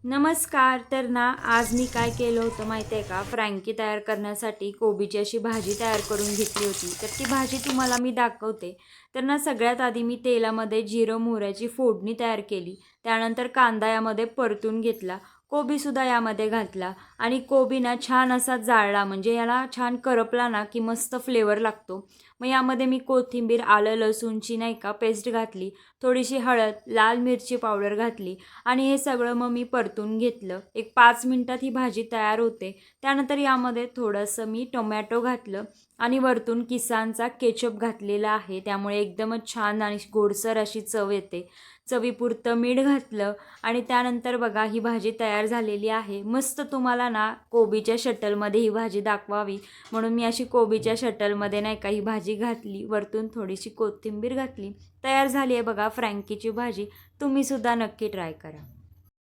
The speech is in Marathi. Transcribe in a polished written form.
नमस्कार. तर ना आज मी काय केलं होतं माहिती आहे का, फ्रँकी तयार करण्यासाठी कोबीची अशी भाजी तयार करून घेतली होती. तर ती भाजी तुम्हाला मी दाखवते. तर ना सगळ्यात आधी मी तेलामध्ये जिरं मोहऱ्याची फोडणी तयार केली. त्यानंतर कांदा यामध्ये परतून घेतला. कोबीसुद्धा यामध्ये घातला आणि कोबी ना छान असा जाळला, म्हणजे याला छान करपला ना की मस्त फ्लेवर लागतो. मग यामध्ये मी कोथिंबीर, आलं लसूणची नाही का पेस्ट घातली, थोडीशी हळद, लाल मिरची पावडर घातली आणि हे सगळं मग मी परतून घेतलं. एक 5 मिनिटात ही भाजी तयार होते. त्यानंतर यामध्ये थोडंसं मी टोमॅटो घातलं आणि वरतून किसानचा केचप घातलेला आहे. त्यामुळे एकदमच छान आणि गोडसर अशी चव येते. चवीपुरतं मीठ घातलं आणि त्यानंतर बघा ही भाजी तयार झालेली आहे. मस्त तुम्हाला ना कोबीच्या शटलमध्ये ही भाजी दाखवावी म्हणून मी अशी कोबीच्या शटलमध्ये नाही का ही भाजी घातली. वरतून थोडीशी कोथिंबीर घातली. तयार झाली आहे बघा फ्रँकीची भाजी. तुम्हीसुद्धा नक्की ट्राय करा.